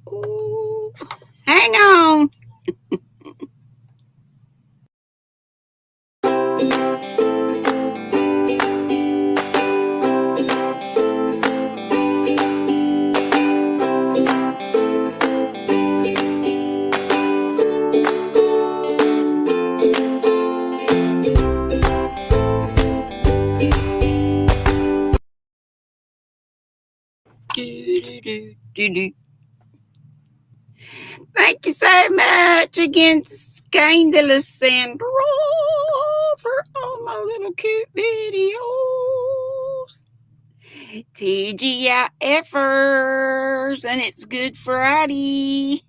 Ooh, hang on. Do. Thank you so much again, Scandalous Sandra, for all my little cute videos. TGIFers, and it's Good Friday.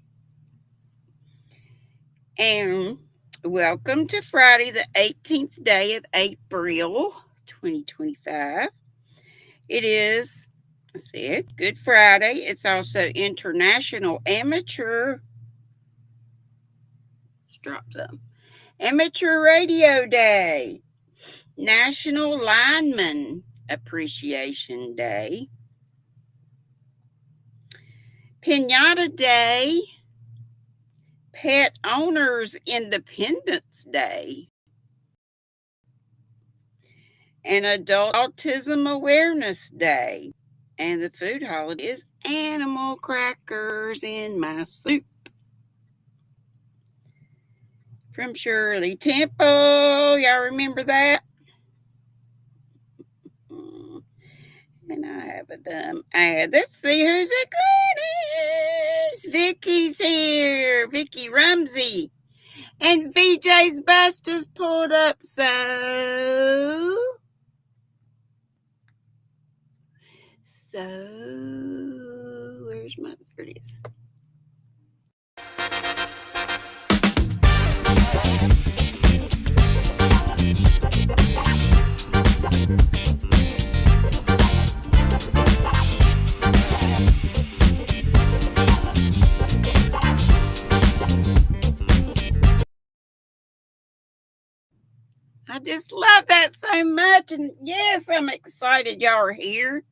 And welcome to Friday, the 18th day of April, 2025. It is, I said, Good Friday. It's also International Amateur. Let's drop them. Amateur Radio Day, National Lineman Appreciation Day, Pinata Day, Pet Owners Independence Day, and Adult Autism Awareness Day. And the food holiday is animal crackers in my soup. From Shirley Temple. Y'all remember that? And I have a dumb ad. Let's see who's at Granny's. Vicky's here. Vicky Rumsey. And VJ's bus just pulled up. So where's my, there it is. I just love that so much. And yes, I'm excited y'all are here.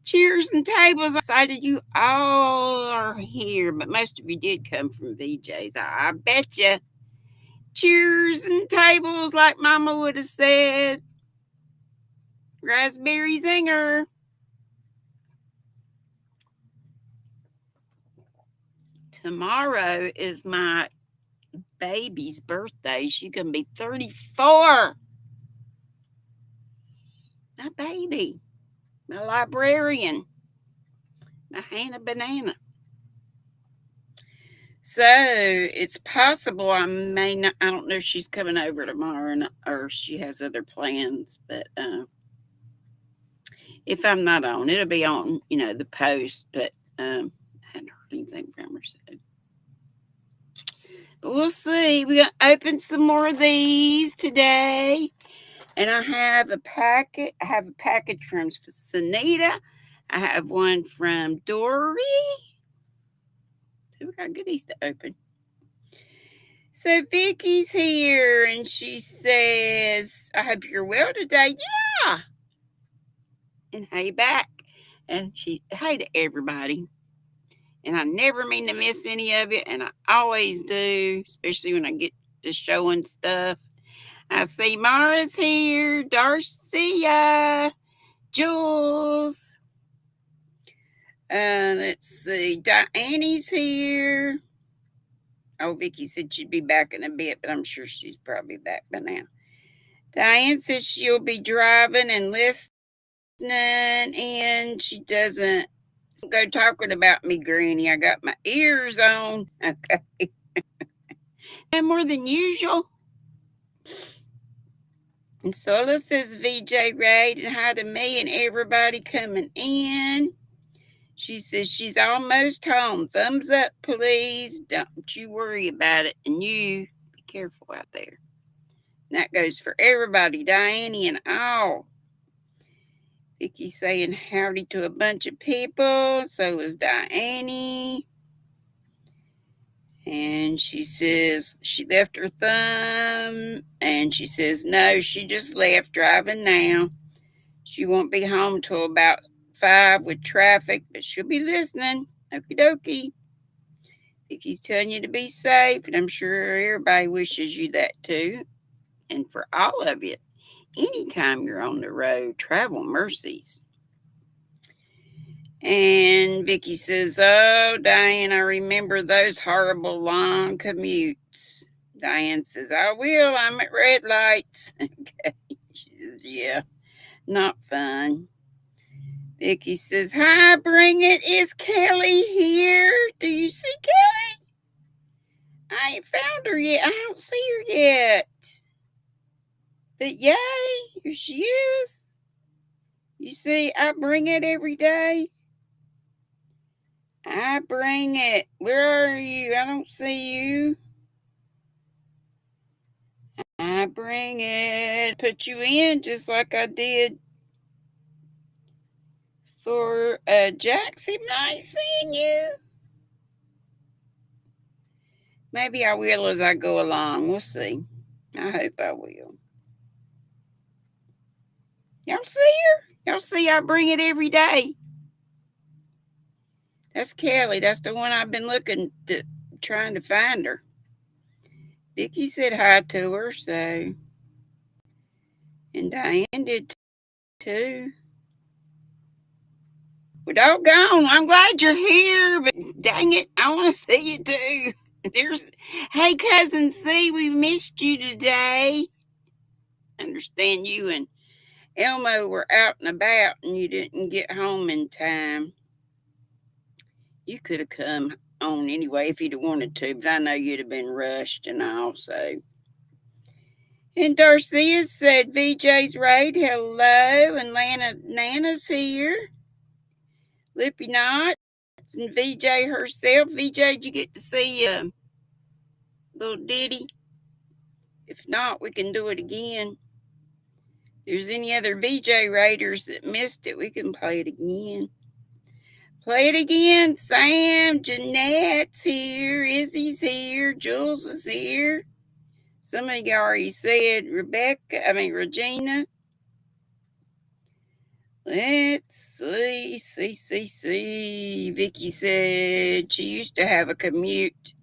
Cheers and tables. I'm excited you all are here, but most of you did come from VJ's. I bet you. Cheers and tables, like Mama would have said. Raspberry Zinger. Tomorrow is my baby's birthday. She's going to be 34. My baby. My librarian. My Hannah Banana. So it's possible I may not, I don't know if she's coming over tomorrow or she has other plans, but if I'm not on, it'll be on, the post, but I hadn't heard anything from her. So. But we'll see. We're going to open some more of these today. And I have a packet. I have a package from Sanita. I have one from Dory. So we got goodies to open. So Vicky's here and she says, I hope you're well today. Yeah. And hey back. And she, hey to everybody. And I never mean to miss any of it. And I always do, especially when I get to showing stuff. I see Mara's here, Darcia, Jules. Let's see, Diane's here. Oh, Vicky said she'd be back in a bit, but I'm sure she's probably back by now. Diane says she'll be driving and listening, and she doesn't go talking about me, Granny. I got my ears on. Okay. And more than usual. And Sola says VJ Raid and hi to me and everybody coming in. She says she's almost home. Thumbs up, please. Don't you worry about it. And you be careful out there. And that goes for everybody, Diane and all. Vicky's saying howdy to a bunch of people. So is Diane. And she says she left her thumb. And she says, no, she just left driving now. She won't be home till about 5 with traffic, but she'll be listening. Okie dokie. Vicky's telling you to be safe, and I'm sure everybody wishes you that too. And for all of you, anytime you're on the road, travel mercies. And Vicky says, "Oh, Diane, I remember those horrible long commutes." Diane says, "I will. I'm at red lights." Okay. She says, "Yeah, not fun." Vicky says, "Hi, bring it. Is Kelly here? Do you see Kelly? I ain't found her yet. I don't see her yet. But yay, here she is. You see, I bring it every day. I bring it. Where are you? I don't see you. I bring it. Put you in just like I did for Jackson. I ain't seeing you. Maybe I will as I go along. We'll see. I hope I will. Y'all see her? Y'all see I bring it every day. That's Kelly. That's the one I've been trying to find her. Vicky said hi to her, so. And Diane did too. Well, doggone, I'm glad you're here, but dang it, I want to see you too. Hey, Cousin C, we missed you today. Understand you and Elmo were out and about and you didn't get home in time. You could have come on anyway if you'd have wanted to, but I know you'd have been rushed and all, so. And Darcia said, VJ's right, hello, and Nana's here. Lippy Knots and VJ herself. VJ, did you get to see little ditty? If not, we can do it again. If there's any other VJ Raiders that missed it, we can play it again. Play it again. Sam, Jeanette's here. Izzy's here. Jules is here. Some of you already said Regina. Let's see. Vicky said she used to have a commute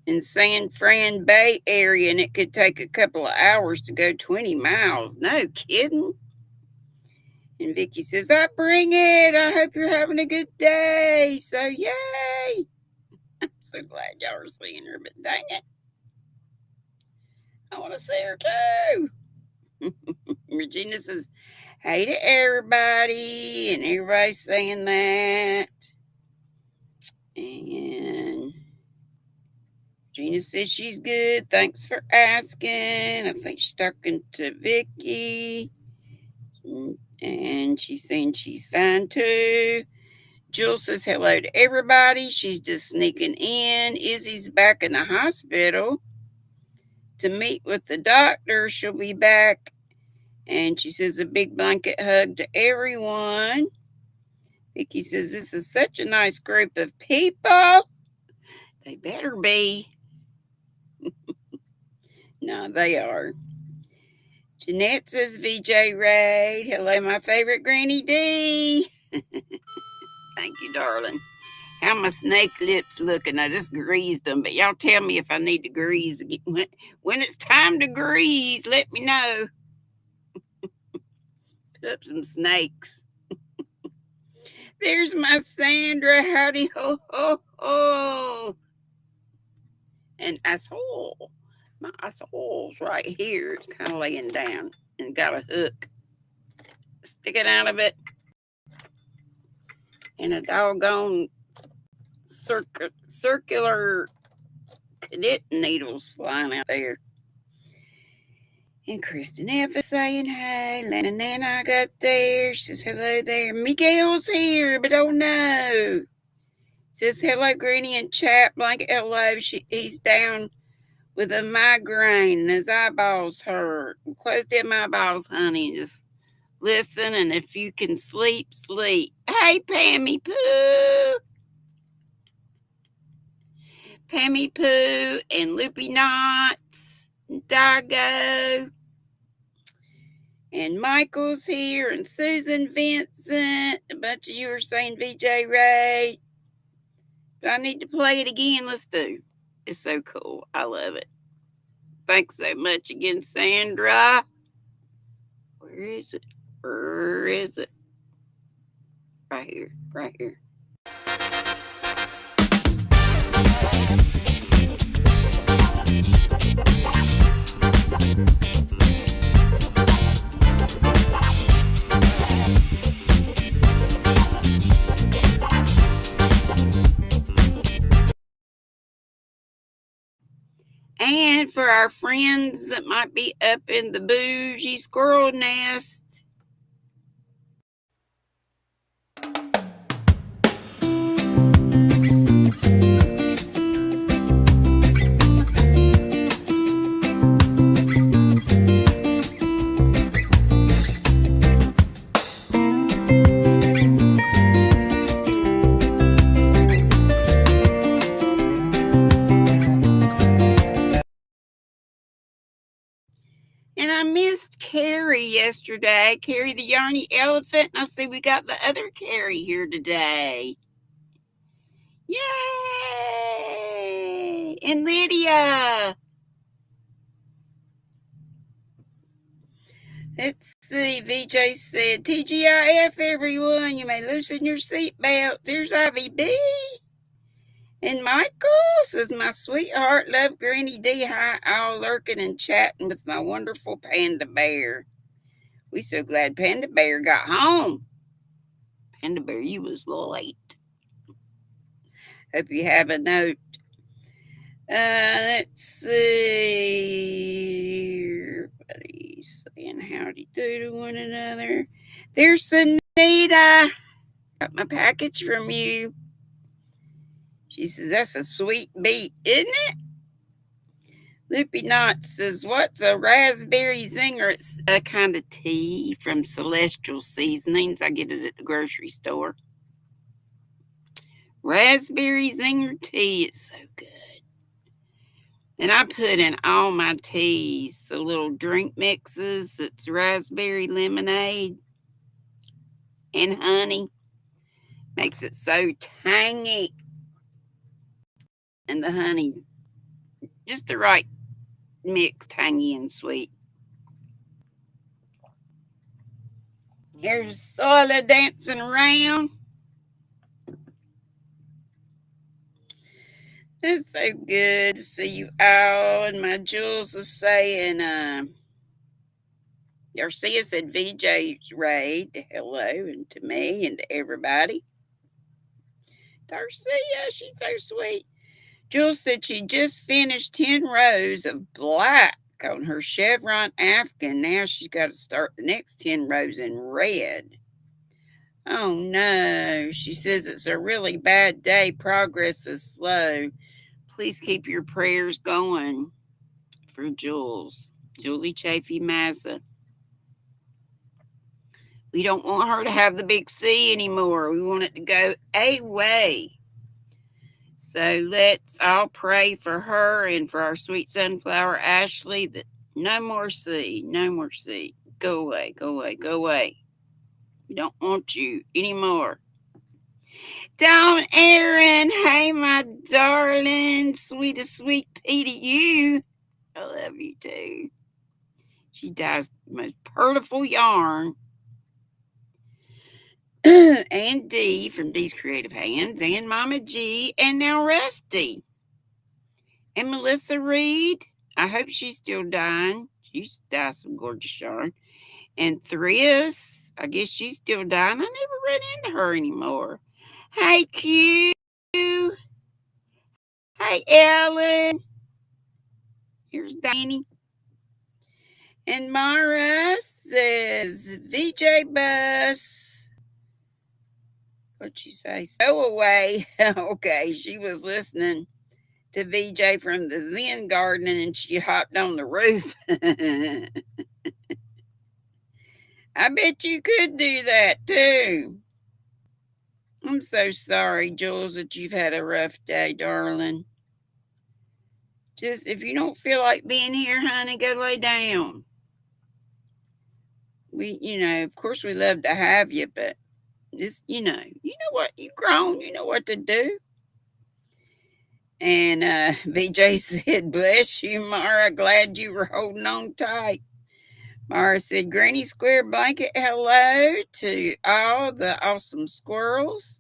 in San Fran Bay area, and it could take a couple of hours to go 20 miles. No kidding. And Vicky says, I bring it. I hope you're having a good day. So, yay. I'm so glad y'all are seeing her, but dang it. I want to see her too. Regina says, hey to everybody, and everybody's saying that. And Gina says she's good. Thanks for asking. I think she's talking to Vicky. And she's saying she's fine too. Jules says hello to everybody. She's just sneaking in. Izzy's back in the hospital to meet with the doctor. She'll be back. And she says a big blanket hug to everyone. Vicky says this is such a nice group of people. They better be. No, they are. Jeanette says VJ Raid. Hello, my favorite GrannyDee. Thank you, darling. How my snake lips looking? I just greased them, but y'all tell me if I need to grease again. When it's time to grease, let me know. Put up some snakes. There's my Sandra. Howdy ho ho ho. And I saw my soul's right here. It's kind of laying down and got a hook sticking out of it. And a doggone circular cadet needles flying out there. And Kristen F is saying, hey, Lana Nana got there. She says, hello there. Miguel's here, but oh no. Says, hello, Granny and chat blanket. Hello. He's down with a migraine and his eyeballs hurt. Close them eyeballs, honey, and just listen. And if you can sleep, sleep. Hey, Pammy Pooh. Pammy Pooh and Loopy Knots and Dago. And Michael's here and Susan Vincent. A bunch of you are saying VJ Ray. Do I need to play it again? Let's do. It's so cool. I love it. Thanks so much again, Sandra. Where is it? Where is it? Right here. Right here. And for our friends that might be up in the bougie squirrel nest, and I missed Carrie yesterday. Carrie the Yarny Elephant. And I see we got the other Carrie here today. Yay! And Lydia. Let's see. VJ said, TGIF, everyone. You may loosen your seatbelts. There's Ivy B. And Michael says, my sweetheart, love GrannyDee. Hi, all lurking and chatting with my wonderful panda bear. We so glad Panda Bear got home. Panda Bear, you was late. Hope you have a note. Let's see. Everybody's saying howdy do to one another. There's Anita. Got my package from you. She says, that's a sweet beat, isn't it? Loopy Knot says, what's a raspberry zinger? It's a kind of tea from Celestial Seasonings. I get it at the grocery store. Raspberry zinger tea. It's so good. And I put in all my teas, the little drink mixes. It's raspberry lemonade and honey. Makes it so tangy. And the honey, just the right mix, tangy and sweet. Here's Soila dancing around. It's so good to see you all. And my Jules is saying, Garcia said VJ's raid. Hello, and to me and to everybody. Darcia, she's so sweet. Jules said she just finished 10 rows of black on her chevron African. Now she's got to start the next 10 rows in red. Oh no, she says it's a really bad day. Progress is slow. Please keep your prayers going for Jules. Julie Chafee Mazza. We don't want her to have the big C anymore. We want it to go away. So let's all pray for her and for our sweet sunflower Ashley that no more C, no more C. Go away, go away, go away. We don't want you anymore. Dawn Aaron, hey my darling, sweetest sweet pea to you. I love you too. She does the most purtiful yarn. And Dee from Dee's Creative Hands, and Mama G, and now Rusty. And Melissa Reed, I hope she's still dying. She used to dye some gorgeous yarn. And Thris, I guess she's still dying. I never run into her anymore. Hey, Q. Hey, Ellen. Here's Deni. And Mara says, VJ Bus. What'd she say? So away. Okay, she was listening to VJ from the Zen garden and she hopped on the roof. I bet you could do that too. I'm so sorry, Jules, that you've had a rough day, darling. Just if you don't feel like being here, honey, go lay down. Of course we love to have you, but just, you know what, you grown, you know what to do. And VJ said, bless you, Mara. Glad you were holding on tight. Mara said, Granny Square Blanket, hello to all the awesome squirrels.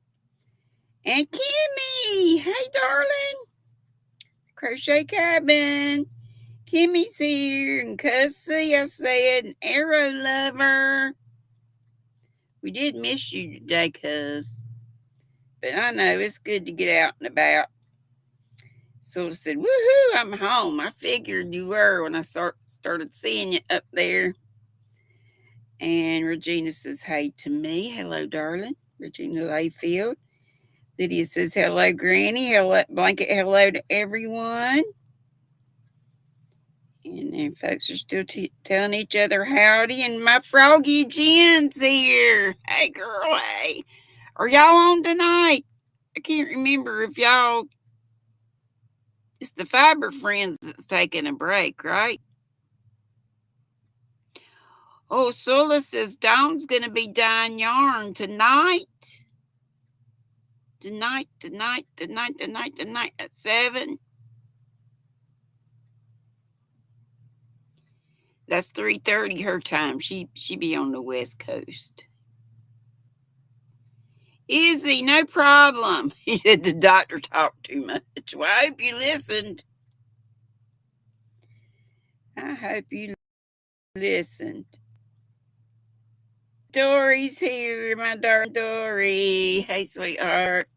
And Kimmy, hey, darling. Crochet Cabin. Kimmy's here. And Cussy, I said, an arrow lover. We did miss you today, Cuz. But I know it's good to get out and about. Sula said, woohoo, I'm home. I figured you were when I started seeing you up there. And Regina says, hey to me. Hello, darling. Regina Layfield. Lydia says, hello, Granny. Hello, Blanket. Hello to everyone. And then folks are still telling each other howdy. And my froggy Jen's here. Hey, girl, hey. Are y'all on tonight? I can't remember if y'all... It's the Fiber Friends that's taking a break, right? Oh, Sula says Dawn's going to be dyeing yarn tonight. Tonight at 7. That's 3:30 her time. She be on the West Coast. Izzy, no problem. He said the doctor talked too much. Well, I hope you listened. I hope you listened. Dory's here, my darling Dory. Hey, sweetheart.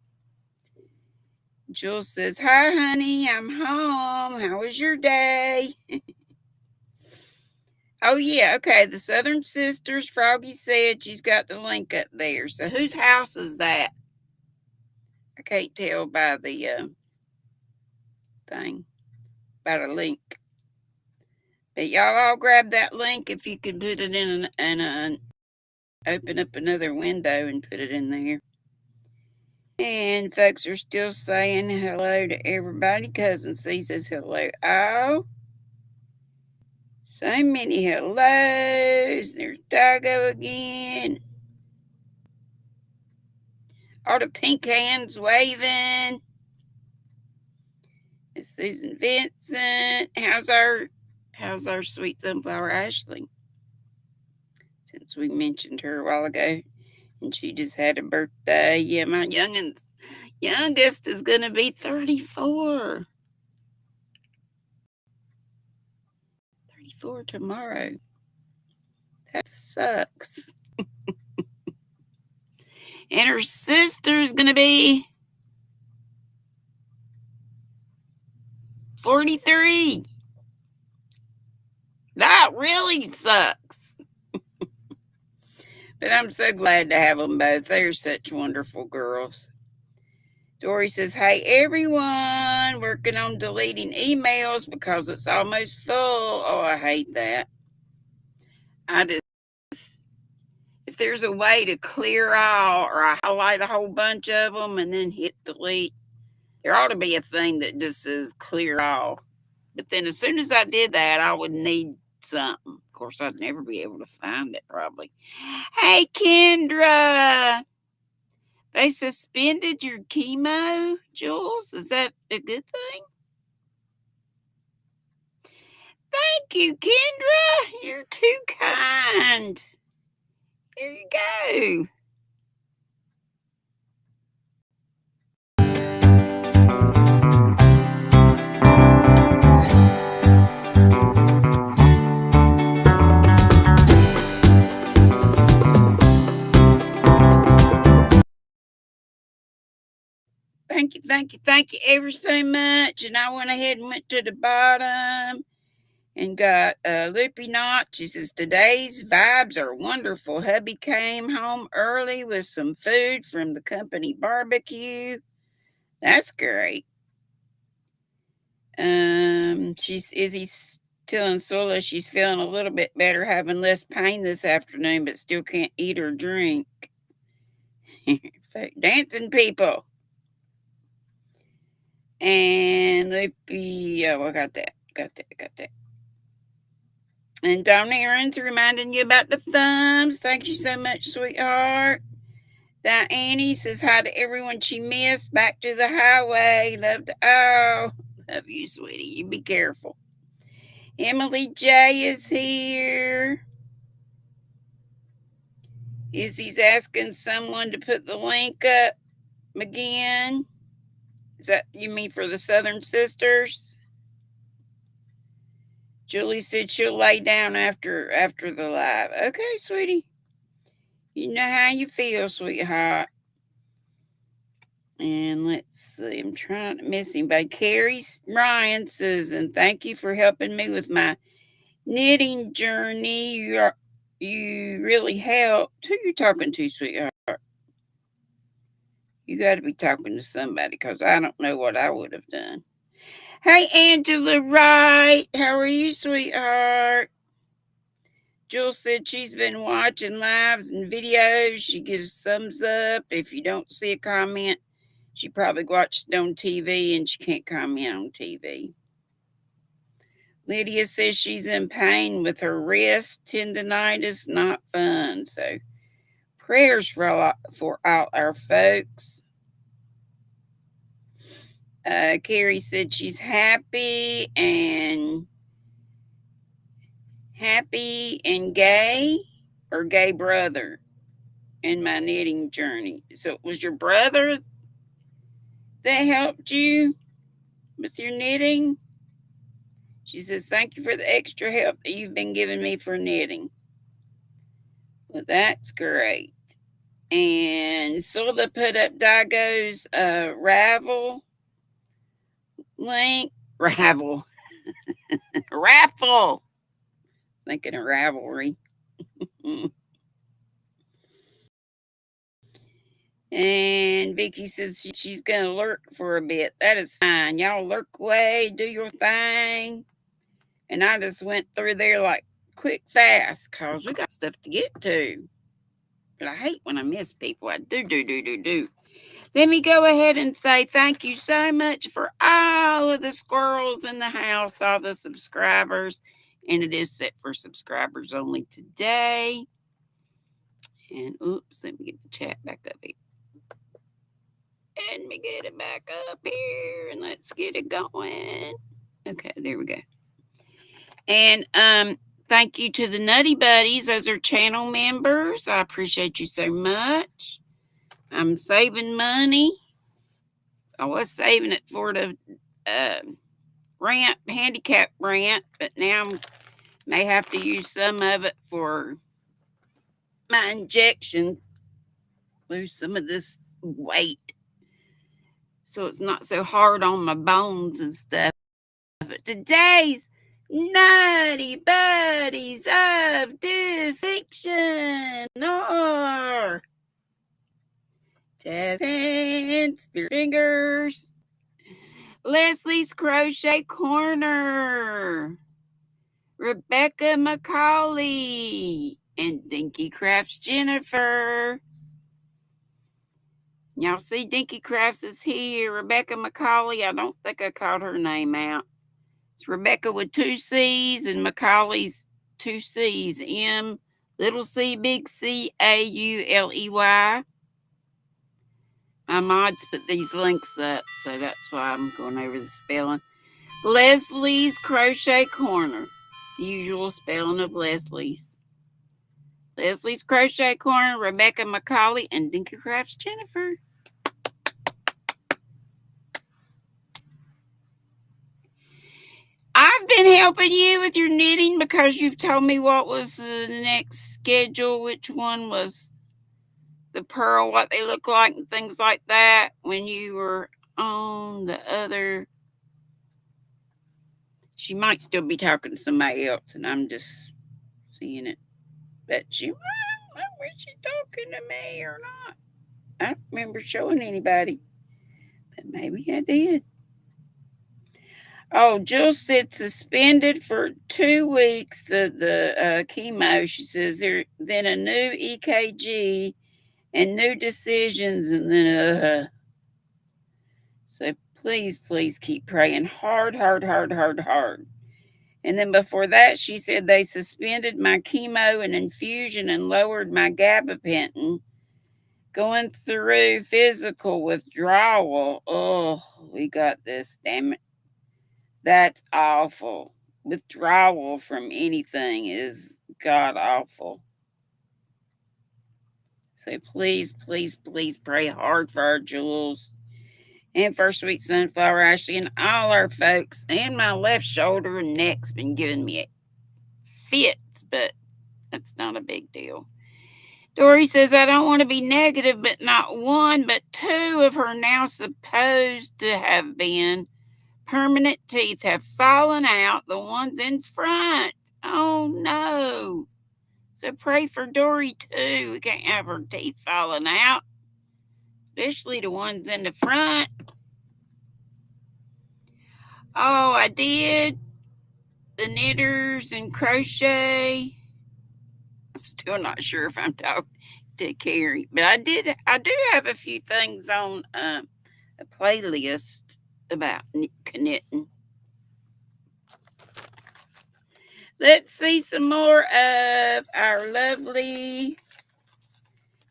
Jules says, hi, honey, I'm home. How was your day? Oh, yeah, okay. The Southern Sisters, Froggy said she's got the link up there. So whose house is that? I can't tell by the thing, by the link. But y'all all grab that link if you can put it in and open up another window and put it in there. And folks are still saying hello to everybody. Cousin C says hello. Oh, so many hellos. There's Dago again. All the pink hands waving. It's Susan Vincent. How's our sweet sunflower Ashley? Since we mentioned her a while ago. And she just had a birthday. Yeah, my youngest is going to be 34. 34 tomorrow. That sucks. And her sister's going to be 43. That really sucks. But I'm so glad to have them both. They're such wonderful girls. Dory says, hey, everyone, working on deleting emails because it's almost full. Oh, I hate that. If there's a way to clear all or I highlight a whole bunch of them and then hit delete, there ought to be a thing that just says clear all. But then as soon as I did that, I would need something. Of course, I'd never be able to find it probably. Hey, Kendra. They suspended your chemo, Jules. Is that a good thing? Thank you, Kendra. You're too kind. Here you go. Thank you ever so much. And I went ahead and went to the bottom and got Loopy Knot. She says, today's vibes are wonderful. Hubby came home early with some food from the company barbecue. That's great. Izzy's telling Sula she's feeling a little bit better, having less pain this afternoon, but still can't eat or drink. So, dancing people. And Loopy, oh, I got that. And Dawn Aaron's reminding you about the thumbs. Thank you so much, sweetheart. Diane says hi to everyone she missed. Back to the highway. Love you, sweetie. You be careful. Emily J is here. Izzy's asking someone to put the link up again. Is that you mean for the Southern Sisters? Julie said she'll lay down after the live. Okay, sweetie. You know how you feel, sweetheart. And let's see, I'm trying to miss anybody. Carrie Ryan says, and thank you for helping me with my knitting journey. You really helped. Who you talking to, sweetheart? You got to be talking to somebody because I don't know what I would have done. Hey, Angela Wright. How are you, sweetheart? Jill said she's been watching lives and videos. She gives thumbs up. If you don't see a comment, she probably watched it on TV and she can't comment on TV. Lydia says she's in pain with her wrist tendonitis. Not fun. So prayers for all our folks. Carrie said she's happy and gay or gay brother in my knitting journey. So it was your brother that helped you with your knitting? She says, thank you for the extra help that you've been giving me for knitting. Well, that's great. And Silva put up Dago's raffle link. Raffle. Raffle. Thinking of ravelry. And Vicky says she's going to lurk for a bit. That is fine. Y'all lurk away, do your thing. And I just went through there like quick, fast, because we got stuff to get to. But I hate when I miss people. I do. Let me go ahead and say thank you so much for all of the squirrels in the house, all the subscribers. And it is set for subscribers only today. And oops, let me get the chat back up here. Let me get it back up here and let's get it going. Okay, there we go. And thank you to the Nutty Buddies. Those are channel members. I appreciate you so much. I'm saving money. I was saving it for the handicap rent, but now I may have to use some of it for my injections. Lose some of this weight so it's not so hard on my bones and stuff. But today's Nutty Buddies of Distinction are Jazz and Spirit Fingers, Leslie's Crochet Corner, Rebecca McCauley, and Dinky Crafts Jennifer. Y'all see Dinky Crafts is here. Rebecca McCauley, I don't think I called her name out. It's Rebecca with 2 C's and Macaulay's 2 C's. M, little c, big C, A-U-L-E-Y. My mods put these links up, so that's why I'm going over the spelling. Leslie's Crochet Corner. The usual spelling of Leslie's. Leslie's Crochet Corner, Rebecca McCauley, and Dinky Crafts Jennifer. I've been helping you with your knitting because you've told me what was the next schedule, which one was the pearl, what they look like, and things like that when you were on the other. She might still be talking to somebody else, and I'm just seeing it. But she might know when she's talking to me or not. I don't remember showing anybody, but maybe I did. Oh, Jill said suspended for 2 weeks, the chemo. She says then a new EKG and new decisions, and then so please keep praying hard. And then before that, she said they suspended my chemo and infusion and lowered my gabapentin Going through physical withdrawal. Oh, we got this, damn it. That's awful. Withdrawal from anything is god awful. So please, please, please pray hard for our Jules and for Sweet Sunflower Ashley and all our folks. And my left shoulder and neck's been giving me fits, but that's not a big deal. Dory says, I don't want to be negative, but not one, but two of her now supposed to have been permanent teeth have fallen out, the ones in front. Oh no. So pray for Dory too. We can't have her teeth falling out, especially the ones in the front. Oh, I did the knitters and crochet. I'm still not sure if I'm talking to Carrie, but I do have a few things on a playlist about knitting. Let's see some more of our lovely.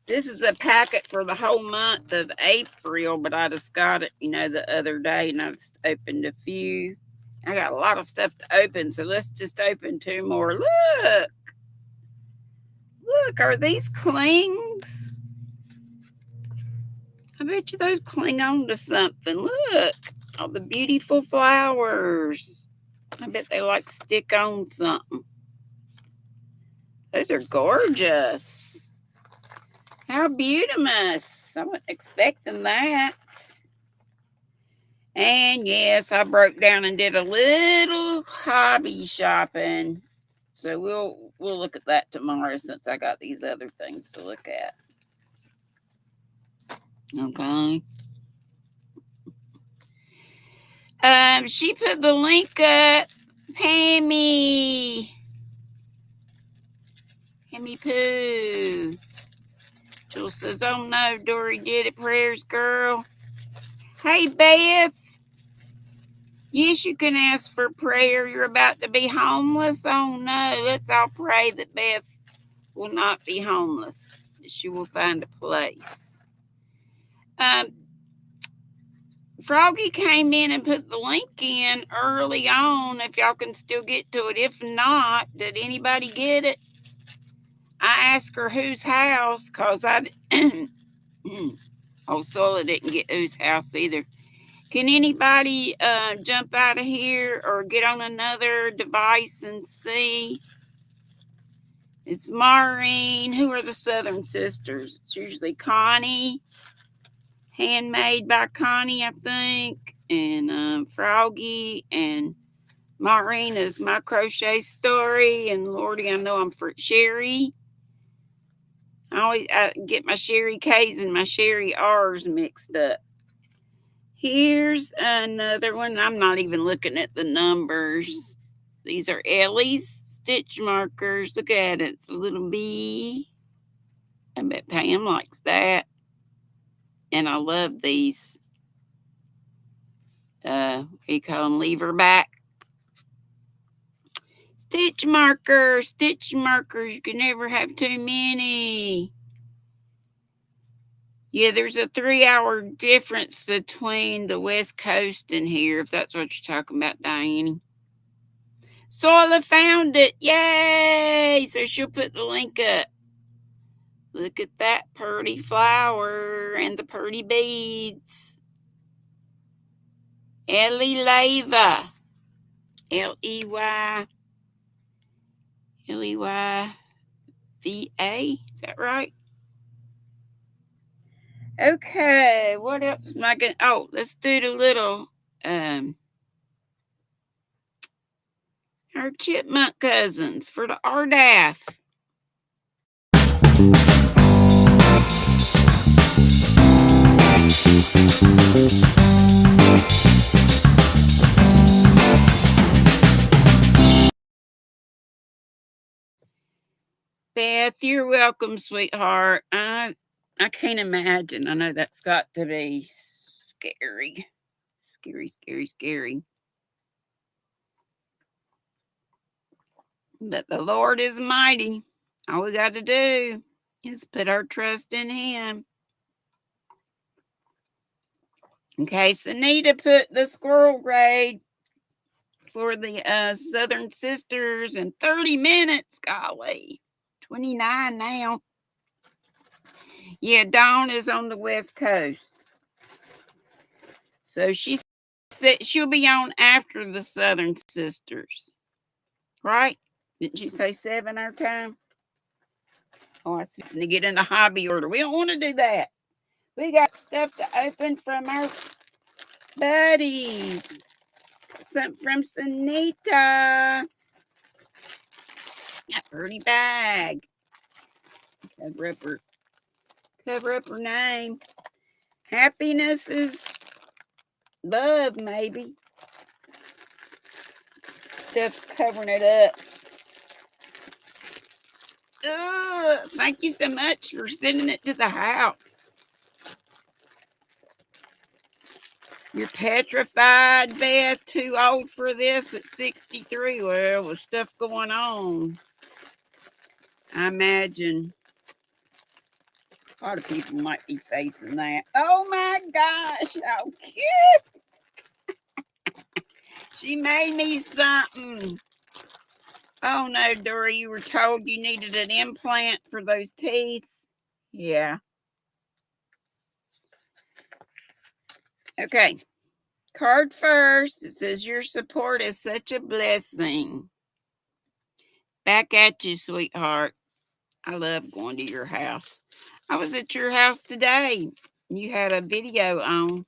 This is a packet for the whole month of April, but I just got it, the other day, and I just opened a few. I got a lot of stuff to open, so let's just open two more. Look, are these clings? I bet you those cling on to something. Look, all the beautiful flowers. I bet they like stick on something. Those are gorgeous. How beautiful. I wasn't expecting that. And yes, I broke down and did a little hobby shopping. So we'll look at that tomorrow since I got these other things to look at. Okay. She put the link up. Pammy Pooh. Jules says, oh no, Dory did it. Prayers, girl. Hey, Beth. Yes, you can ask for prayer. You're about to be homeless. Oh no, let's all pray that Beth will not be homeless. That she will find a place. Froggy came in and put the link in early on, if y'all can still get to it. If not, did anybody get it? I asked her whose house, because Sola didn't get whose house either. Can anybody jump out of here or get on another device and see? It's Maureen. Who are the Southern sisters? It's usually Connie. Handmade by Connie, I think. And Froggy. And Maureen is My Crochet Story. And Lordy, I know I'm for Sherry. I get my Sherry K's and my Sherry R's mixed up. Here's another one. I'm not even looking at the numbers. These are Ellie's stitch markers. Look at it. It's a little bee. I bet Pam likes that. And I love these. We call them lever back. Stitch markers. Stitch markers. You can never have too many. Yeah, there's a 3-hour difference between the West Coast and here, if that's what you're talking about, Diane. Soila found it. Yay! So she'll put the link up. Look at that pretty flower and the pretty beads. Ellie Leva. Leyva. Leyva. Is that right? Okay, what else am I going to... Oh, let's do the little... our chipmunk cousins for the RDAF. Beth, you're welcome, sweetheart. I can't imagine. I know that's got to be scary. Scary. But the Lord is mighty. All we got to do is put our trust in Him. Okay, Sanita put the squirrel raid for the Southern Sisters in 30 minutes. Golly, 29 now. Yeah, Dawn is on the West Coast. So she said she'll be on after the Southern Sisters. Right? Didn't she say 7 our time? Oh, I was fixing to get in the hobby order. We don't want to do that. We got stuff to open from our buddies. Something from Sanita. A pretty bag. Cover up her name. Happiness is love, maybe. Stuff's covering it up. Ugh, thank you so much for sending it to the house. You're petrified, Beth. Too old for this at 63. Well, with stuff going on, I imagine a lot of people might be facing that. Oh my gosh, how cute. She made me something. Oh no, Dory, you were told you needed an implant for those teeth. Yeah. Okay. Card first. It says, your support is such a blessing. Back at you, sweetheart. I love going to your house. I was at your house today. You had a video on.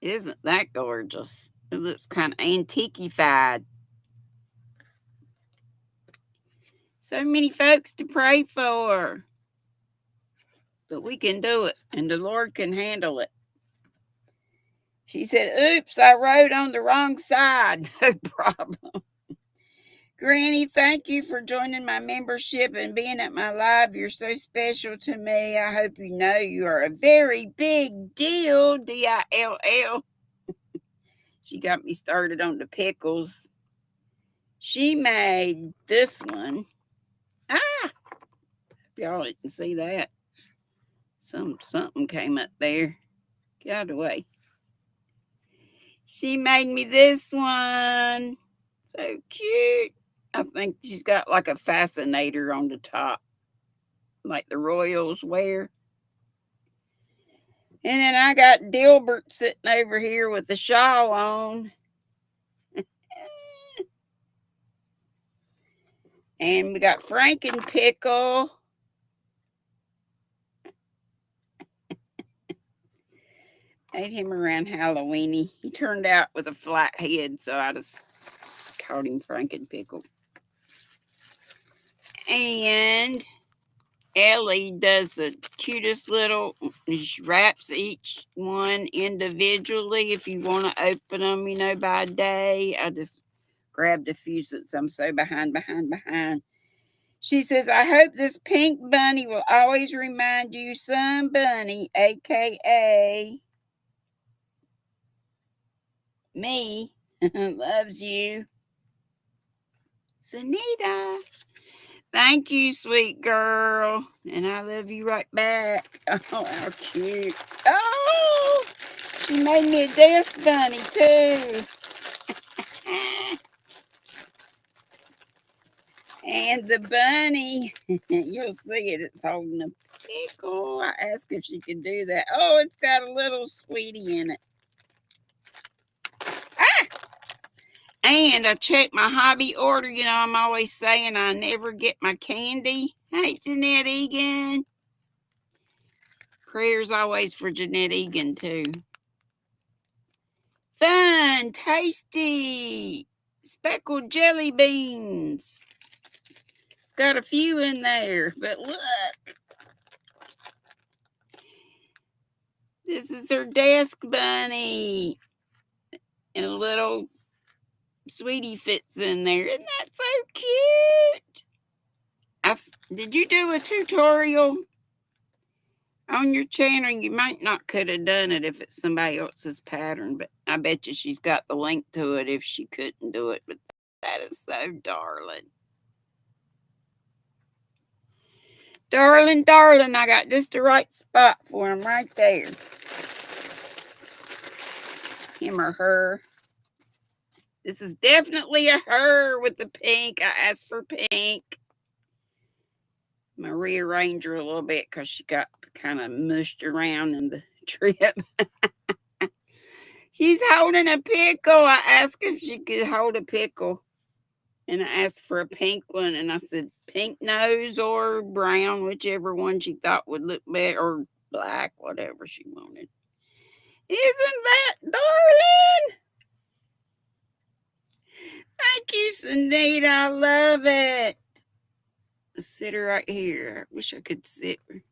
Isn't that gorgeous? It looks kind of antiquified. So many folks to pray for. But we can do it, and the Lord can handle it. She said, oops, I wrote on the wrong side. No problem. Granny, thank you for joining my membership and being at my live. You're so special to me. I hope you know you are a very big deal, DILL. She got me started on the pickles. She made this one. Ah, y'all didn't see that. Something came up there. Get out of the way. She made me this one. So cute. I think she's got like a fascinator on the top, like the Royals wear. And then I got Dilbert sitting over here with the shawl on. And we got Franken Pickle. Made him around Halloweeny. He turned out with a flat head, so I just called him Franken Pickle. And Ellie does the cutest little, she wraps each one individually if you want to open them, by day. I just grabbed a few since I'm so behind. She says, I hope this pink bunny will always remind you some bunny, a.k.a. me, loves you. Sanita. Thank you, sweet girl. And I love you right back. Oh, how cute. Oh, she made me a desk bunny, too. And the bunny, you'll see it. It's holding a pickle. I asked if she could do that. Oh, it's got a little sweetie in it. Ah! And I checked my hobby order. I'm always saying I never get my candy. Hey, Jeanette Egan. Prayers always for Jeanette Egan, too. Fun, tasty, speckled jelly beans. It's got a few in there, but look. This is her desk bunny. And a little sweetie fits in there. Isn't that so cute? Did you do a tutorial on your channel? You might not could have done it if it's somebody else's pattern, but I bet you she's got the link to it if she couldn't do it. But that is so darling. Darling, darling, I got just the right spot for him right there. Him or her. This is definitely a her with the pink. I asked for pink. I'm going to rearrange her a little bit because she got kind of mushed around in the trip. She's holding a pickle. I asked if she could hold a pickle. And I asked for a pink one. And I said pink nose or brown, whichever one she thought would look better. Or black, whatever she wanted. Isn't that darling? Thank you, Sunita. I love it. Sit her right here. I wish I could sit her.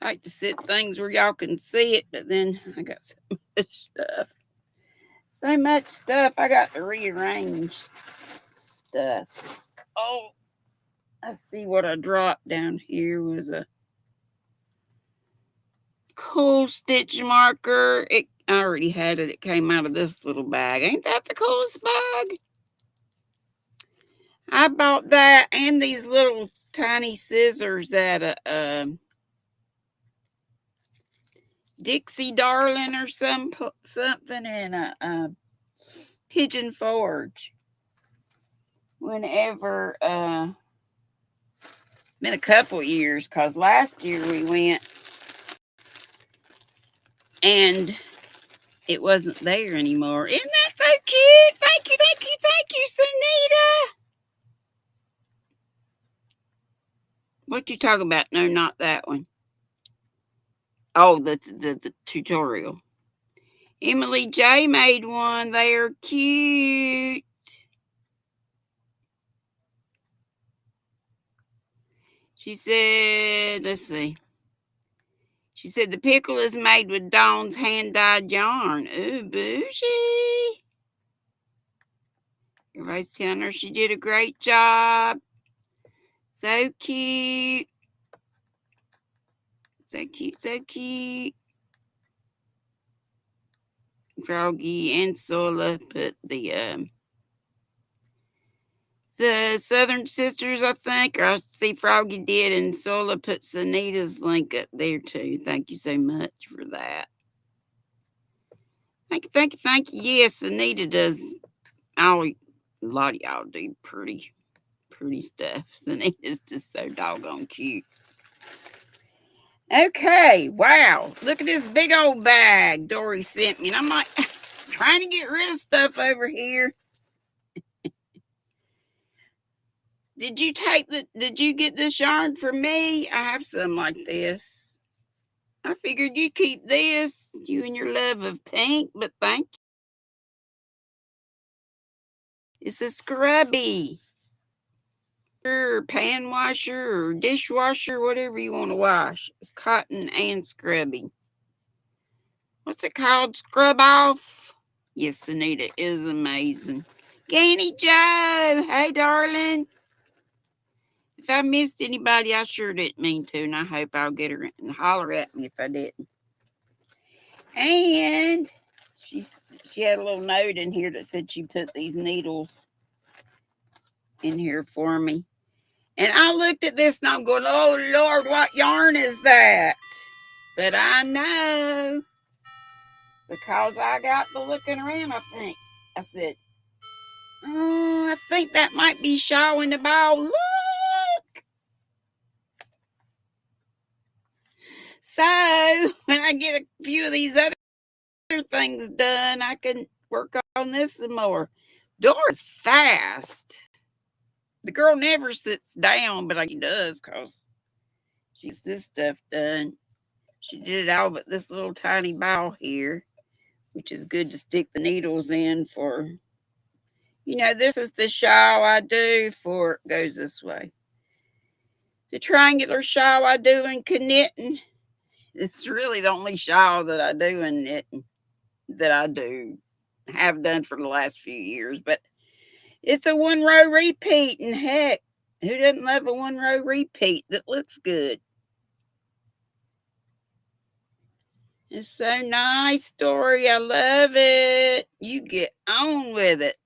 I like to sit things where y'all can see it, but then I got so much stuff. So much stuff. I got to rearrange stuff. Oh, I see what I dropped down here was a cool stitch marker. I already had it. It came out of this little bag. Ain't that the coolest bag? I bought that and these little tiny scissors at a Dixie Darling or something in a Pigeon Forge. Whenever, been a couple years, because last year we went and it wasn't there anymore. Isn't that so cute? Thank you, thank you, thank you, Sunita. What you talking about? No, not that one. Oh, the tutorial. Emily J made one. They are cute. She said, let's see. She said the pickle is made with Dawn's hand-dyed yarn. Ooh, bougie. Everybody's telling her she did a great job. So cute. So cute, so cute. Froggy and Sola put the Southern Sisters, I think, or I see Froggy did, and Sola put Sunita's link up there too. Thank you so much for that. Thank you, thank you, thank you. Yes, Sunita does. A lot of y'all do pretty stuff. Sunita's just so doggone cute. Okay, wow. Look at this big old bag Dory sent me. And I'm like, trying to get rid of stuff over here. Did you get this yarn from me? I have some like this. I figured you'd keep this, you and your love of pink, but thank you. It's a scrubby. Or pan washer or dishwasher, whatever you want to wash. It's cotton and scrubby. What's it called? Scrub off? Yes, Anita is amazing. Granny Joe, hey darling. If I missed anybody, I sure didn't mean to, and I hope I'll get her and holler at me if I didn't. And she had a little note in here that said she put these needles in here for me. And I looked at this and I'm going, oh Lord, what yarn is that? But I know, because I got to looking around, I said, oh, I think that might be Shaw in the Bow. Look! So, when I get a few of these other things done, I can work on this some more. Dora's fast. The girl never sits down, but she does, because she's this stuff done. She did it all but this little tiny bow here, which is good to stick the needles in for. You know, this is the shawl I do for, it goes this way. The triangular shawl I do in knitting. It's really the only shawl that I do in knitting, that I have done for the last few years. But it's a 1-row repeat, and heck, who doesn't love a 1-row repeat that looks good? It's so nice, Dory. I love it. You get on with it.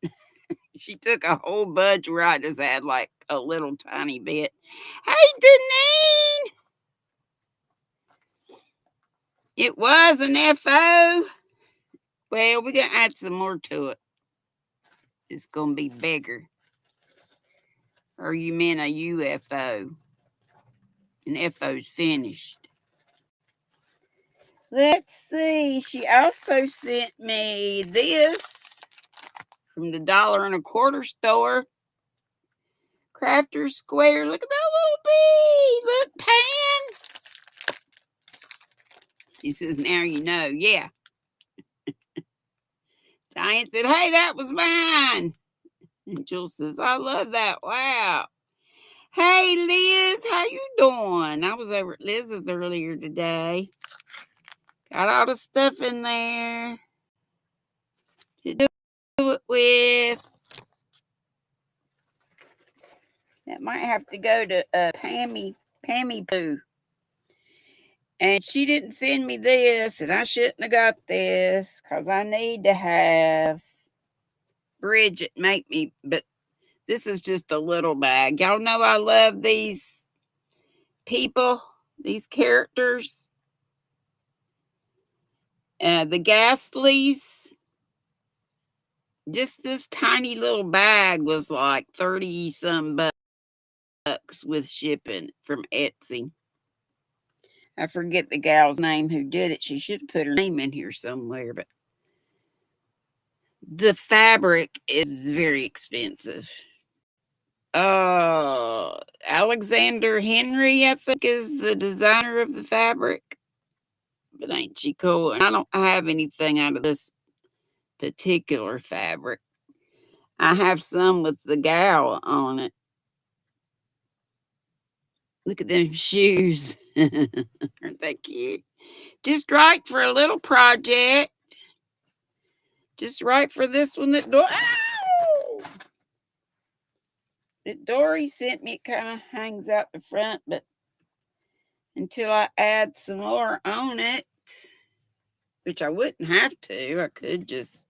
She took a whole bunch where I just had like a little tiny bit. Hey, Deni! It was an FO. Well, we're going to add some more to it. It's going to be bigger. Or you meant a UFO. And FO's finished. Let's see. She also sent me this from the $1.25 store. Crafter Square. Look at that little bee. Look, Pan. She says, now you know. Yeah. Diane said, hey, that was mine. And Jill says, I love that. Wow. Hey, Liz, how you doing? I was over at Liz's earlier today. Got all the stuff in there to do it with. That might have to go to Pammy Poo. And she didn't send me this, and I shouldn't have got this because I need to have Bridget make me, but this is just a little bag. Y'all know I love these people, these characters. The Ghastlies. Just this tiny little bag was like 30-some bucks with shipping from Etsy. I forget the gal's name who did it. She should have put her name in here somewhere, but the fabric is very expensive. Alexander Henry, I think, is the designer of the fabric. But ain't she cool? And I don't have anything out of this particular fabric. I have some with the gal on it. Look at them shoes. Aren't they cute? Just right for a little project. Just right for this one that Dory sent me. It kind of hangs out the front, but until I add some more on it, which I wouldn't have to, I could just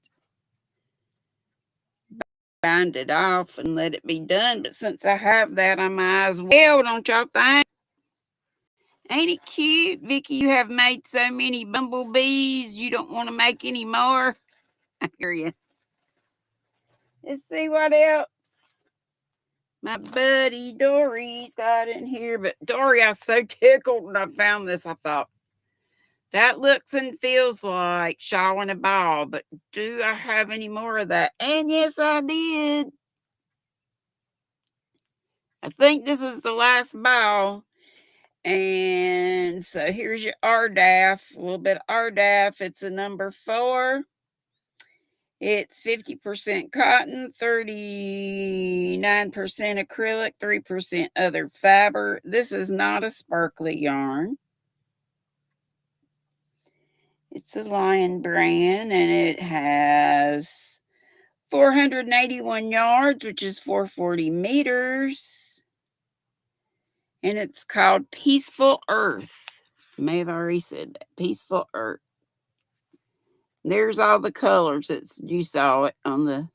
bind it off and let it be done. But since I have that, I might as well, don't y'all think? Ain't it cute? Vicky, you have made so many bumblebees, you don't want to make any more? I hear you. Let's see what else my buddy Dory's got in here. But Dory, I was so tickled when I found this. I thought, that looks and feels like Shaw and a ball, but do I have any more of that? And yes, I did. I think this is the last ball. And so here's your RDAF, a little bit of RDAF. It's a number 4. It's 50% cotton, 39% acrylic, 3% other fiber. This is not a sparkly yarn. It's a Lion brand, and it has 481 yards, which is 440 meters. And it's called Peaceful Earth. You may have already said that. Peaceful Earth. There's all the colors. You saw it on the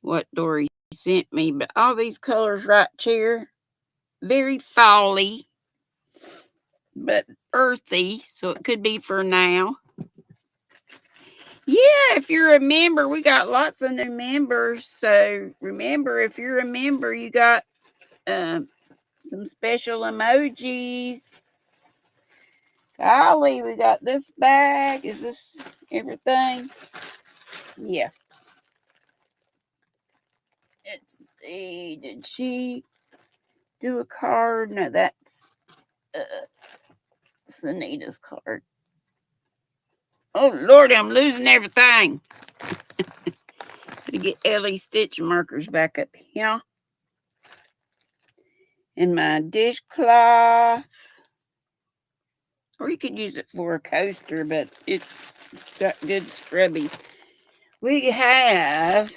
what Dory sent me. But all these colors right here, very folly, but earthy. So it could be for now. Yeah, if you're a member, we got lots of new members. So remember, if you're a member, you got some special emojis. Golly, we got this bag. Is this everything? Yeah. Let's see. Did she do a card? No, that's Anita's card. Oh, Lord, I'm losing everything. Gotta get Ellie's stitch markers back up here. And my dishcloth. Or you could use it for a coaster, but it's got good scrubbies. We have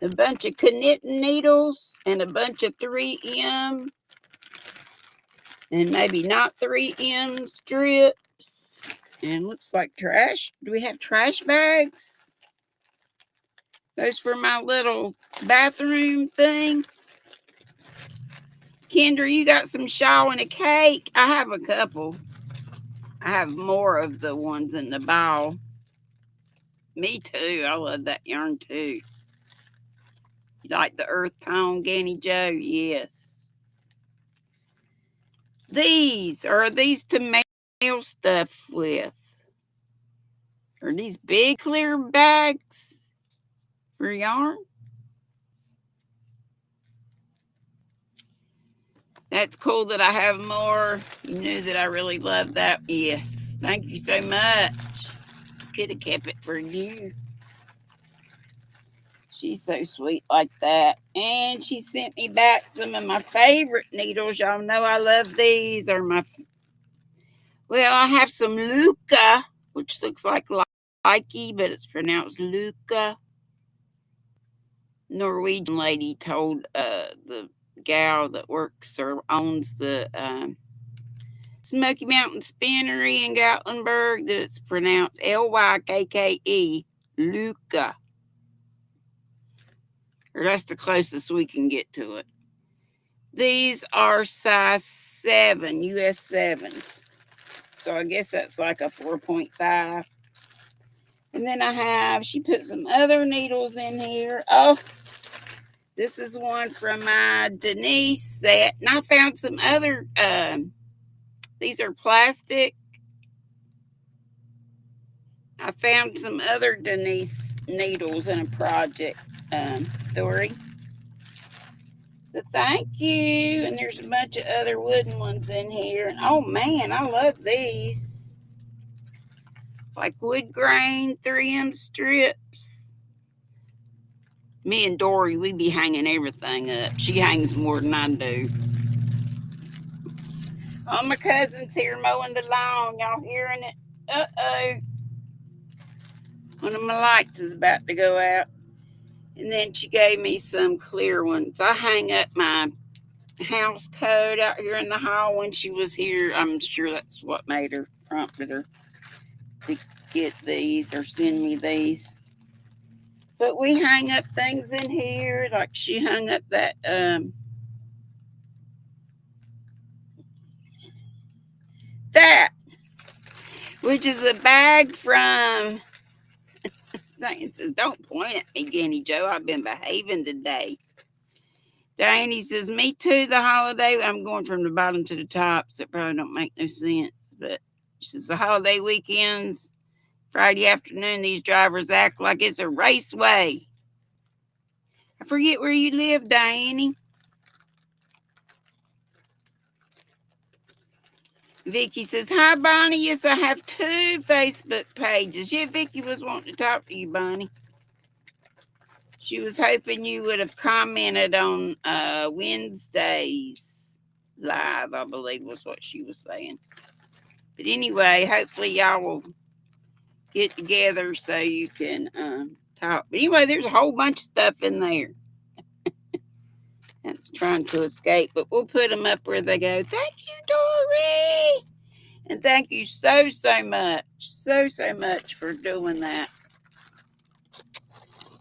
a bunch of knitting needles and a bunch of 3M and maybe not 3M strips. And looks like trash. Do we have trash bags? Those for my little bathroom thing. Kendra, you got some shawl and a cake? I have a couple. I have more of the ones in the ball. Me too. I love that yarn too. You like the earth tone, Ganny Joe? Yes. These are these to mail stuff with. Are these big clear bags for yarn? That's cool that I have more. You knew that I really love that. Yes. Thank you so much. Could have kept it for you. She's so sweet like that. And she sent me back some of my favorite needles. Y'all know I love these. Are my well, I have some Luca, which looks like Likey, but it's pronounced Luca. Norwegian lady told the gal that works or owns the Smoky Mountain Spinnery in Gatlinburg that it's pronounced Lykke, Luca. Or that's the closest we can get to it. These are size 7, US 7s. So I guess that's like a 4.5. And then she put some other needles in here. Oh, this is one from my Deni set. And I found some other, these are plastic. I found some other Denise needles in a project, Dory. So thank you. And there's a bunch of other wooden ones in here. And oh man, I love these. Like wood grain 3M strips. Me and Dory, we be hanging everything up. She hangs more than I do. Oh, my cousin's here mowing the lawn. Y'all hearing it? Uh-oh. One of my lights is about to go out. And then she gave me some clear ones. I hang up my house coat out here in the hall when she was here. I'm sure that's what prompted her to get these or send me these. But we hang up things in here, like she hung up that, which is a bag from. It says, "Don't point at me, Ganny Joe. I've been behaving today." Deni says, "Me too. The holiday. I'm going from the bottom to the top, so it probably don't make no sense." But she says the holiday weekends, Friday afternoon, these drivers act like it's a raceway. I forget where you live, Deni. Vicky says, "Hi, Bonnie. Yes, I have 2 Facebook pages." Yeah, Vicky was wanting to talk to you, Bonnie. She was hoping you would have commented on Wednesday's live, I believe was what she was saying. But anyway, hopefully y'all will get together so you can talk. But anyway, there's a whole bunch of stuff in there. That's trying to escape, but we'll put them up where they go. Thank you, Dory. And thank you so much for doing that.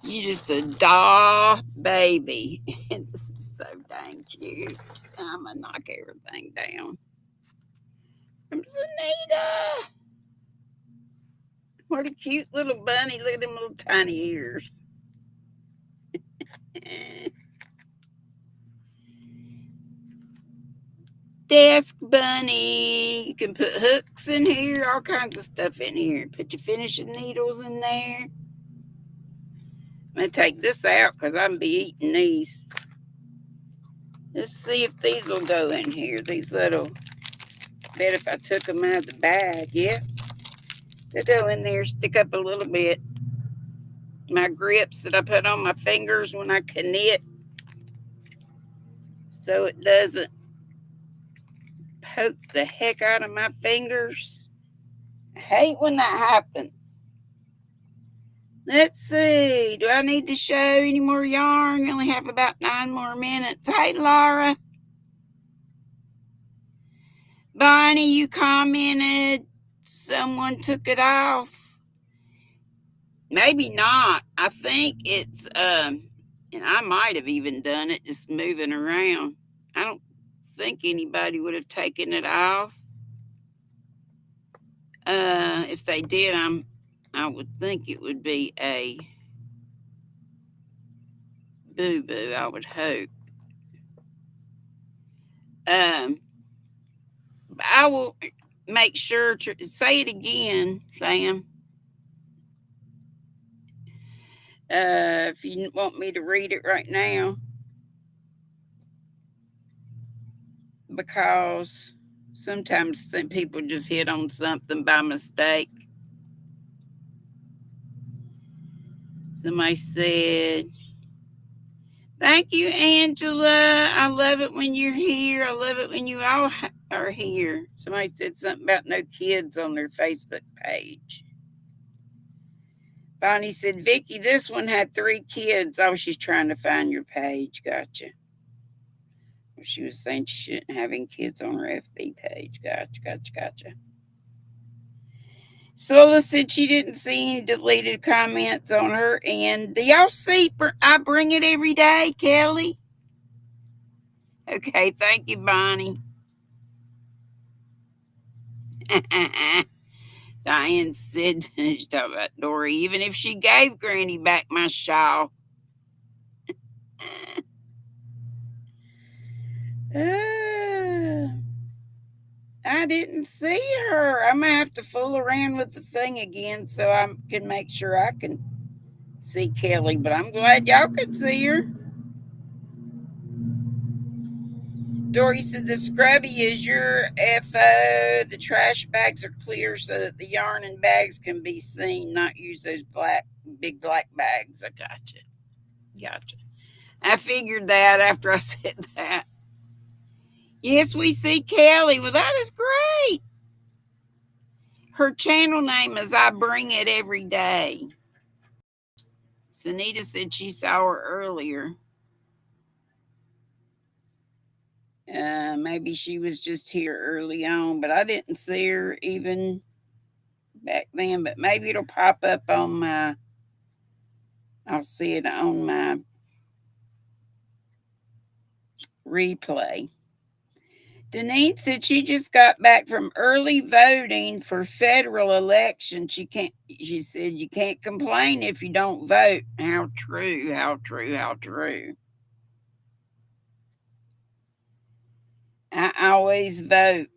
You just a doll baby. This is so dang cute. I'm going to knock everything down. From Sanita. What a cute little bunny. Look at them little tiny ears. Desk bunny. You can put hooks in here, all kinds of stuff in here. Put your finishing needles in there. I'm going to take this out because I'm going to be eating these. Let's see if these will go in here. These little, bet if I took them out of the bag, yeah. They'll go in there, stick up a little bit. My grips that I put on my fingers when I knit, so it doesn't poke the heck out of my fingers. I hate when that happens. Let's see. Do I need to show any more yarn? We only have about 9 more minutes. Hey, Laura. Bonnie, you commented someone took it off. Maybe not. I think it's and I might have even done it just moving around. I don't think anybody would have taken it off. If they did, I would think it would be a boo-boo, I would hope. Um I will make sure to say it again, Sam. If you want me to read it right now, because sometimes people just hit on something by mistake. Somebody said, "Thank you, Angela. I love it when you're here. I love it when you all are here." Somebody said something about no kids on their Facebook page. Bonnie said, "Vicky, this one had 3 kids." Oh, she's trying to find your page. Gotcha. She was saying she shouldn't have any kids on her FB page. Gotcha. Sola said she didn't see any deleted comments on her. And do y'all see I bring it every day, Kelly? Okay, thank you, Bonnie. Diane said, she's talking about Dory, even if she gave Granny back my shawl. I didn't see her. I'm going to have to fool around with the thing again so I can make sure I can see Kelly, but I'm glad y'all could see her. Dory said the scrubby is your FO. The trash bags are clear so that the yarn and bags can be seen, not use those big black bags. I gotcha. I figured that after I said that. Yes, we see Kelly. Well, that is great. Her channel name is I Bring It Every Day. Sunita said she saw her earlier. Maybe she was just here early on, but I didn't see her even back then. But maybe it'll pop up on I'll see it on my replay. Deni said she just got back from early voting for federal election. She said you can't complain if you don't vote. How true. I always vote.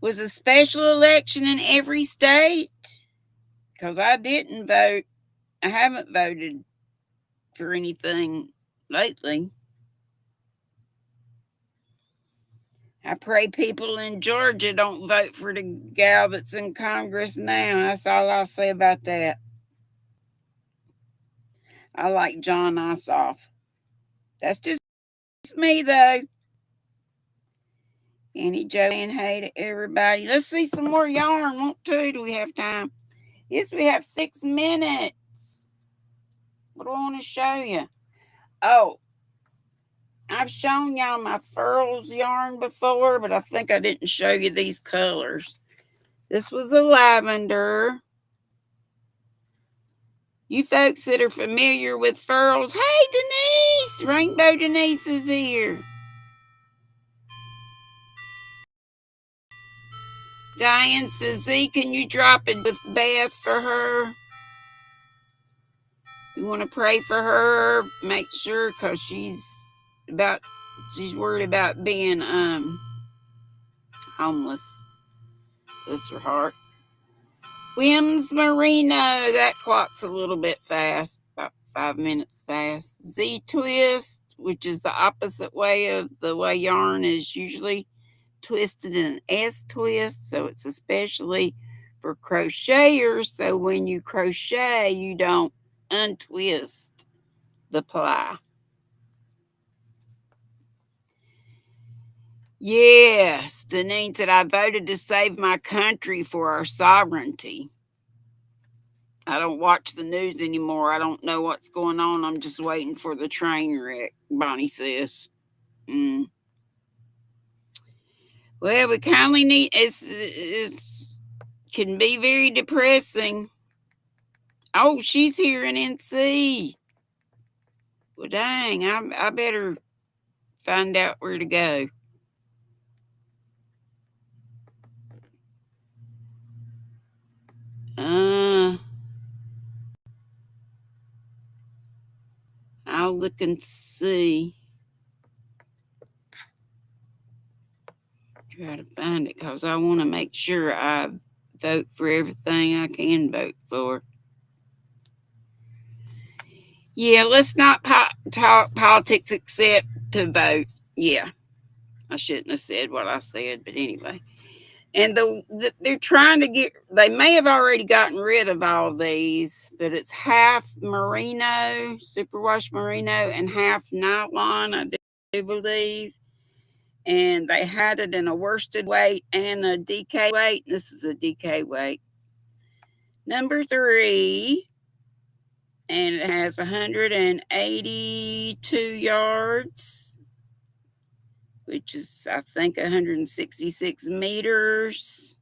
Was a special election in every state? Because I didn't vote. I haven't voted for anything lately. I pray people in Georgia don't vote for the gal that's in Congress now. That's all I'll say about that. I like John Ossoff. That's just me, though. Annie Jo and hey to everybody. Let's see some more yarn. Won't to? Do we have time? Yes, we have 6 minutes. What do I want to show you? Oh, I've shown y'all my furls yarn before, but I think I didn't show you these colors. This was a lavender. You folks that are familiar with furls, hey Denise, Rainbow Denise is here. Diane says, Z, can you drop it with Beth for her? You want to pray for her, make sure, because she's worried about being homeless. Bless her heart. Wims Marino, that clock's a little bit fast, about 5 minutes fast. Z twist, which is the opposite way of the way yarn is usually twisted in an S twist, so it's especially for crocheters. So when you crochet, you don't untwist the ply. Yes, Deneen said, I voted to save my country for our sovereignty. I don't watch the news anymore. I don't know what's going on. I'm just waiting for the train wreck, Bonnie says. Well, we kindly need, it's can be very depressing. Oh, she's here in NC. Well, dang, I better find out where to go. I'll look and see. Try to find it because I want to make sure I vote for everything I can vote for. Yeah, let's not talk politics except to vote. Yeah, I shouldn't have said what I said, but anyway. And they're trying to they may have already gotten rid of all these, but it's half merino, superwash merino, and half nylon, I do believe. And they had it in a worsted weight and a DK weight. This is a DK weight. Number 3, and it has 182 yards, which is, I think, 166 meters.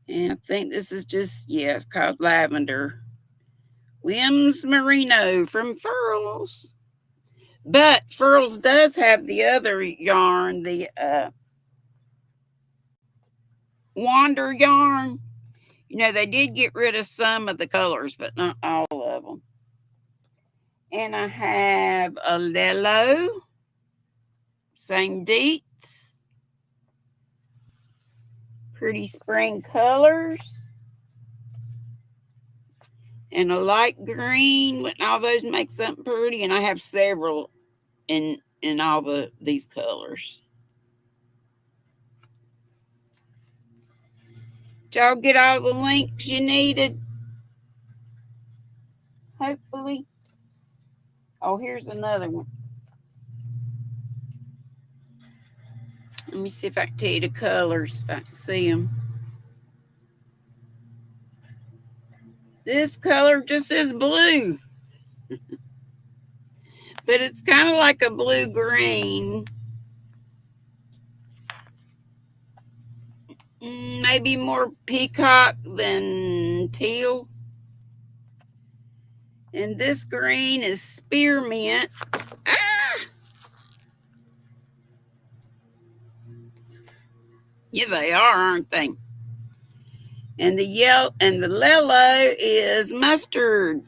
And I think this is just, yeah, it's called Lavender. Wims Merino from Furls. But Furls does have the other yarn, the Wander yarn. You know, they did get rid of some of the colors, but not all of them. And I have a Lelo, same deets. Pretty spring colors. And a light green. Wouldn't all those make something pretty? And I have several in all these colors. Did y'all get all the links you needed? Hopefully. Oh, here's another one. Let me see if I can tell you the colors, if I can see them. This color just says blue. But it's kind of like a blue-green. Maybe more peacock than teal. And this green is spearmint. Yeah, they are, aren't they? And the yellow and the Lelo is mustard.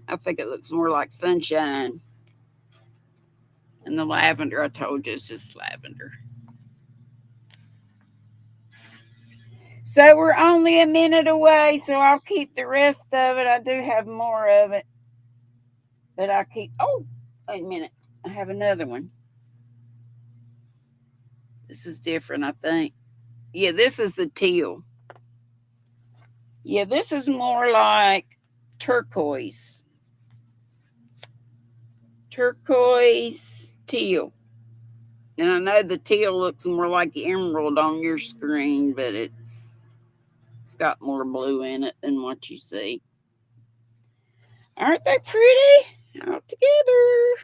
I think it looks more like sunshine. And the lavender, I told you, it's just lavender. So we're only a minute away, so I'll keep the rest of it. I do have more of it. But I keep, oh, wait a minute. I have another one. This is different, I think. Yeah, this is the teal. Yeah, this is more like turquoise. Turquoise teal. And I know the teal looks more like emerald on your screen, but it's got more blue in it than what you see. Aren't they pretty? All together.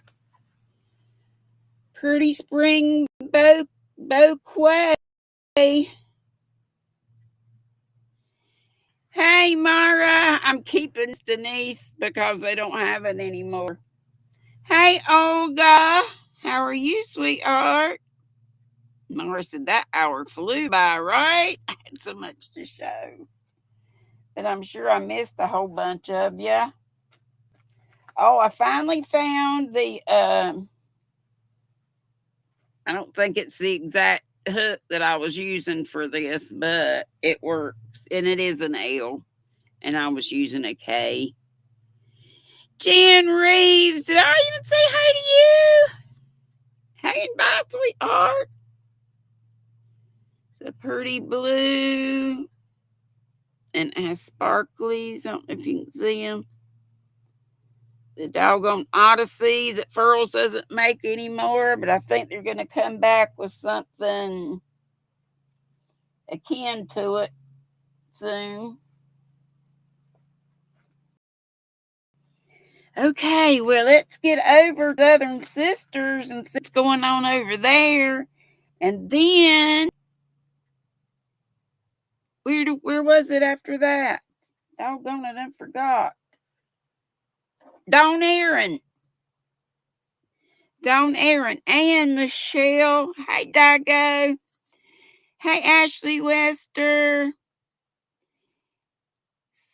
Pretty spring bouquet. Hey, Mara, I'm keeping Denise because they don't have it anymore. Hey, Olga, how are you, sweetheart? Mara said that hour flew by, right? I had so much to show. But I'm sure I missed a whole bunch of you. Oh, I finally found the, I don't think it's the exact hook that I was using for this, but it works. And it is an L. And I was using a K. Jan Reeves, did I even say hi to you? Hey, and bye, sweetheart. It's a pretty blue. And it has sparklies. I don't know if you can see them. The doggone Odyssey that Furls doesn't make anymore, but I think they're going to come back with something akin to it soon. Okay, well, let's get over Southern Sisters and see what's going on over there. And then Where was it after that? Doggone it, I forgot. Dawn Aaron. And Michelle. Hey, Dago. Hey, Ashley Wester.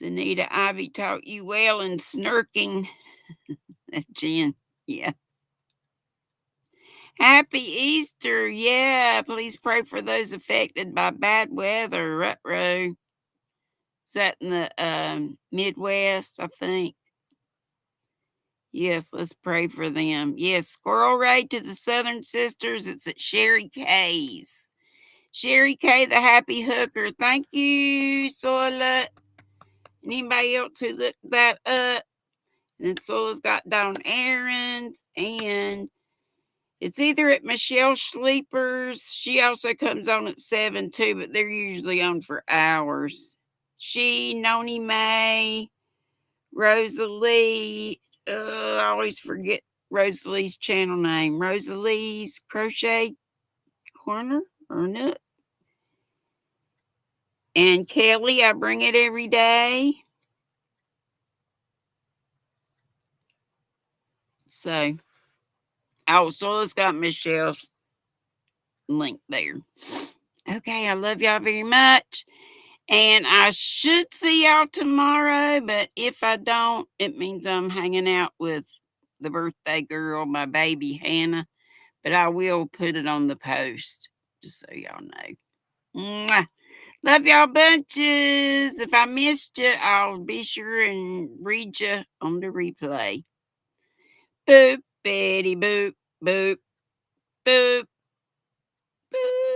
Sanita Ivy taught you well in snarking. Jen, yeah. Happy Easter. Yeah, please pray for those affected by bad weather. Rutro. Is that in the Midwest, I think? Yes, let's pray for them. Yes, Squirrel Raid to the Southern Sisters. It's at Sherry K's. Sherry K, the happy hooker. Thank you, Soila. Anybody else who looked that up? And then Soila's got Dawn Aaron's, and it's either at Michelle Sleepers. She also comes on at 7 too, but they're usually on for hours. She, Noni May, Rosalie. I always forget Rosalie's channel name. Rosalie's Crochet Corner or Nook. And Kelly, I bring it every day. So, so it's got Michelle's link there. Okay, I love y'all very much. And I should see y'all tomorrow, but if I don't, it means I'm hanging out with the birthday girl, my baby Hannah. But I will put it on the post, just so y'all know. Mwah. Love y'all bunches. If I missed you, I'll be sure and read you on the replay. Boop, Betty, boop, boop, boop, boop.